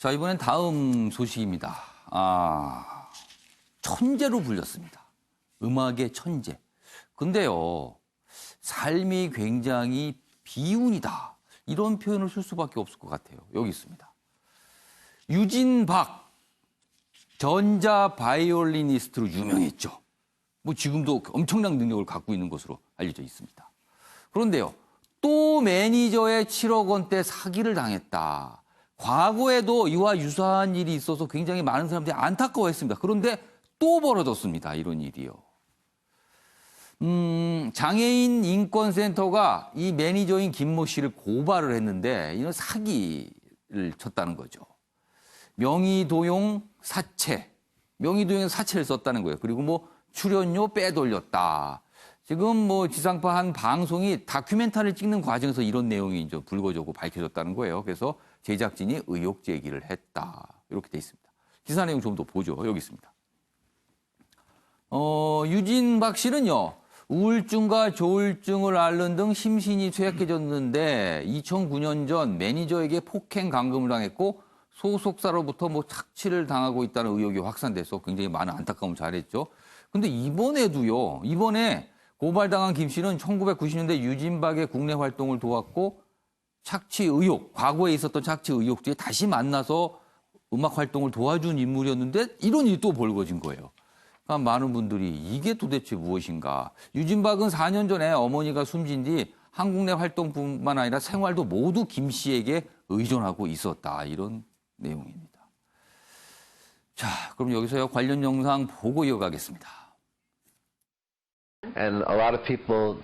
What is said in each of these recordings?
자, 이번엔 다음 소식입니다. 천재로 불렸습니다. 음악의 천재. 근데요, 삶이 굉장히 비운이다. 이런 표현을 쓸 수밖에 없을 것 같아요. 여기 있습니다. 유진박, 전자 바이올리니스트로 유명했죠. 뭐 지금도 엄청난 능력을 갖고 있는 것으로 알려져 있습니다. 그런데요, 또 매니저의 7억 원대 사기를 당했다. 과거에도 이와 유사한 일이 있어서 굉장히 많은 사람들이 안타까워했습니다. 그런데 또 벌어졌습니다. 이런 일이요. 장애인 인권센터가 이 매니저인 김모 씨를 고발을 했는데 이런 사기를 쳤다는 거죠. 명의도용 명의도용 사채를 썼다는 거예요. 그리고 뭐 출연료 빼돌렸다. 지금 뭐 지상파 한 방송이 다큐멘터리를 찍는 과정에서 이런 내용이 이제 불거지고 밝혀졌다는 거예요. 그래서 제작진이 의혹 제기를 했다. 이렇게 돼 있습니다. 기사 내용 좀 더 보죠. 여기 있습니다. 유진박 씨는요, 우울증과 조울증을 앓는 등 심신이 쇠약해졌는데 2009년 전 매니저에게 폭행 감금을 당했고 소속사로부터 뭐 착취를 당하고 있다는 의혹이 확산돼서 굉장히 많은 안타까움을 자아냈죠. 근데 이번에 고발당한 김 씨는 1990년대 유진박의 국내 활동을 도왔고 착취 의혹, 과거에 있었던 착취 의혹 뒤에 다시 만나서 음악 활동을 도와준 인물이었는데 이런 일이 또 벌어진 거예요. 그러니까 많은 분들이 이게 도대체 무엇인가. 유진박은 4년 전에 어머니가 숨진 뒤 한국 내 활동뿐만 아니라 생활도 모두 김 씨에게 의존하고 있었다. 이런 내용입니다. 자, 그럼 여기서 관련 영상 보고 이어가겠습니다. And a lot of people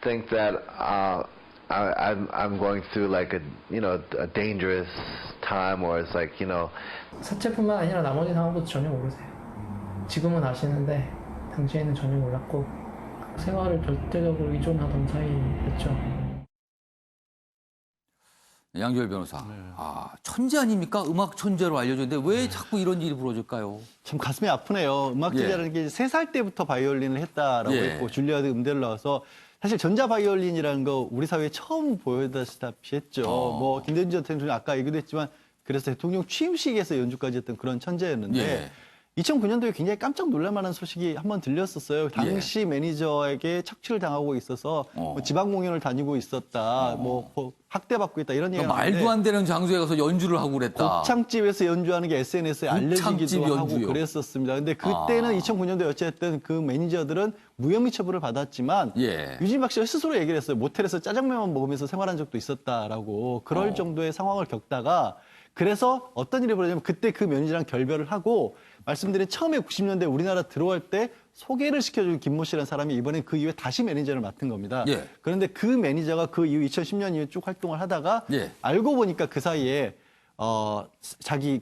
think that I'm going through like a dangerous time, or it's like, 사채뿐만 아니라 나머지 상황도 전혀 모르세요. 지금은 아시는데 당시에는 전혀 몰랐고 생활을 절대적으로 의존하던 사이였죠. 양조열 변호사. 천재 아닙니까? 음악 천재로 알려졌는데 왜 자꾸 이런 일이 벌어질까요? 참 가슴이 아프네요. 음악 천재라는 게 3살 때부터 바이올린을 했다라고 했고 줄리아드 음대를 나와서 사실 전자 바이올린이라는 거 우리 사회에 처음 보여다시다시피 했죠. 뭐 김대중 전 대통령 아까 얘기도 했지만 그래서 대통령 취임식에서 연주까지 했던 그런 천재였는데 2009년도에 굉장히 깜짝 놀랄 만한 소식이 한번 들렸었어요. 당시 매니저에게 착취를 당하고 있어서 뭐 지방 공연을 다니고 있었다, 뭐 학대받고 있다 이런 얘기가 나왔는데 말도 안 되는 장소에 가서 연주를 하고 그랬다. 곱창집에서 연주하는 게 SNS에 알려지기도 하고 그랬었습니다. 근데 그때는 2009년도에 어쨌든 그 매니저들은 무혐의 처분을 받았지만 유진박 씨가 스스로 얘기를 했어요. 모텔에서 짜장면만 먹으면서 생활한 적도 있었다라고. 그럴 정도의 상황을 겪다가 그래서 어떤 일이 벌어지냐면 그때 그 매니저랑 결별을 하고 말씀드린 처음에 90년대 우리나라 들어올 때 소개를 시켜준 김모 씨라는 사람이 이번에 그 이후에 다시 매니저를 맡은 겁니다. 그런데 그 매니저가 그 이후 2010년 이후에 쭉 활동을 하다가 알고 보니까 그 사이에 자기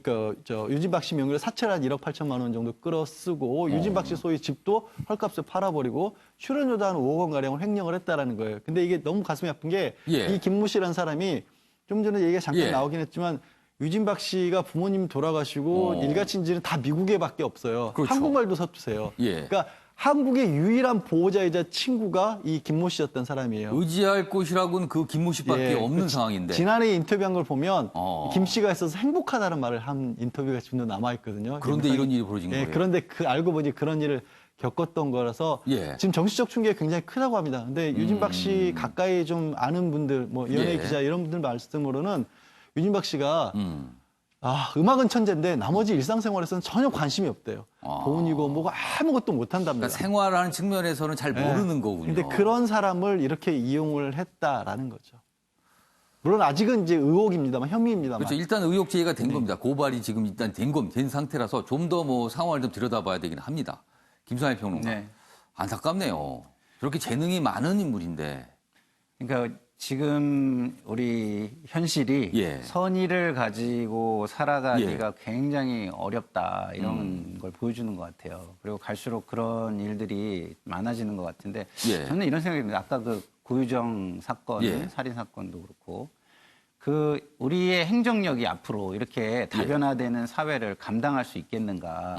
유진박 씨 명의로 사채를 한 1억 8천만 원 정도 끌어쓰고 유진박 씨 소유 집도 헐값에 팔아버리고 출연료도 한 5억 원가량을 횡령을 했다라는 거예요. 근데 이게 너무 가슴이 아픈 게 이 김모 씨라는 사람이 좀 전에 얘기가 잠깐 나오긴 했지만 유진박 씨가 부모님 돌아가시고 일가친지는 다 미국에밖에 없어요. 한국말도 서투세요. 그러니까 한국의 유일한 보호자이자 친구가 이 김모 씨였던 사람이에요. 의지할 곳이라고는 그 김모 씨밖에 없는 상황인데. 지난해 인터뷰한 걸 보면 김 씨가 있어서 행복하다는 말을 한 인터뷰가 지금도 남아있거든요. 그런데 이런 일이 벌어진 거예요. 그런데 알고 보니 그런 일을 겪었던 거라서 지금 정신적 충격이 굉장히 크다고 합니다. 근데 유진박 씨 가까이 좀 아는 분들, 뭐 연예 기자 이런 분들 말씀으로는 유진박 씨가 음악은 천재인데 나머지 일상생활에서는 전혀 관심이 없대요. 돈이고 뭐가 아무것도 못한답니다. 그러니까 생활하는 측면에서는 잘 모르는 거군요. 근데 그런 사람을 이렇게 이용을 했다라는 거죠. 물론 아직은 이제 의혹입니다만, 혐의입니다만. 그렇죠. 일단 의혹 제기가 된 겁니다. 고발이 지금 일단 된 상태라서 좀 더 뭐 상황을 좀 들여다봐야 되긴 합니다. 김성일 평론가. 안타깝네요. 저렇게 재능이 많은 인물인데. 그러니까 지금 우리 현실이 선의를 가지고 살아가기가 굉장히 어렵다 이런 걸 보여주는 것 같아요. 그리고 갈수록 그런 일들이 많아지는 것 같은데 저는 이런 생각이 듭니다. 아까 그 고유정 사건, 살인 사건도 그렇고 그 우리의 행정력이 앞으로 이렇게 다변화되는 사회를 감당할 수 있겠는가.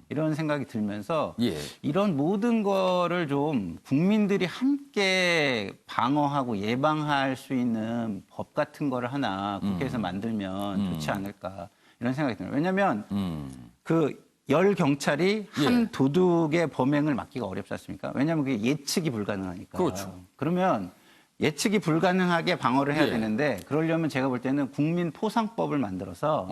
이런 생각이 들면서 예. 이런 모든 거를 좀 국민들이 함께 방어하고 예방할 수 있는 법 같은 거를 하나 국회에서 만들면 좋지 않을까 이런 생각이 듭니다. 왜냐하면 그 열 경찰이 한 예. 도둑의 범행을 막기가 어렵지 않습니까? 왜냐하면 그게 예측이 불가능하니까. 그렇죠. 그러면 예측이 불가능하게 방어를 해야 예. 되는데 그러려면 제가 볼 때는 국민 포상법을 만들어서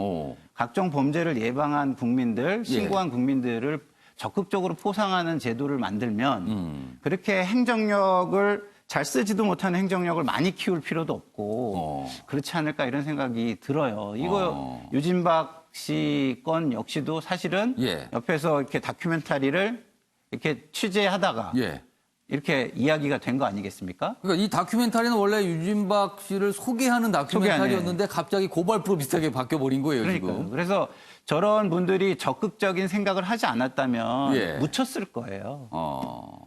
각종 범죄를 예방한 국민들, 신고한 국민들을 적극적으로 포상하는 제도를 만들면 그렇게 행정력을 잘 쓰지도 못하는 행정력을 많이 키울 필요도 없고 그렇지 않을까 이런 생각이 들어요. 이거 유진박 씨 건 역시도 사실은 예. 옆에서 이렇게 다큐멘터리를 이렇게 취재하다가 예. 이렇게 이야기가 된 거 아니겠습니까? 그러니까 이 다큐멘터리는 원래 유진박 씨를 소개하는 다큐멘터리였는데 갑자기 고발프로 비슷하게 바뀌어버린 거예요, 그러니까요. 지금. 그래서 저런 분들이 적극적인 생각을 하지 않았다면 예. 묻혔을 거예요.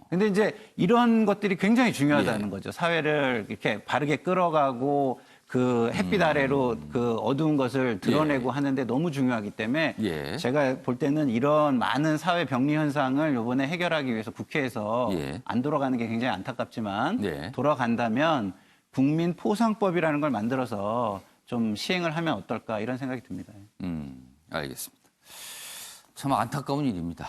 근데 이제 이런 것들이 굉장히 중요하다는 예. 거죠. 사회를 이렇게 바르게 끌어가고 그 햇빛 아래로 그 어두운 것을 드러내고 하는데 너무 중요하기 때문에 예. 제가 볼 때는 이런 많은 사회 병리 현상을 이번에 해결하기 위해서 국회에서 예. 안 돌아가는 게 굉장히 안타깝지만 예. 돌아간다면 국민 포상법이라는 걸 만들어서 좀 시행을 하면 어떨까 이런 생각이 듭니다. 알겠습니다. 참 안타까운 일입니다.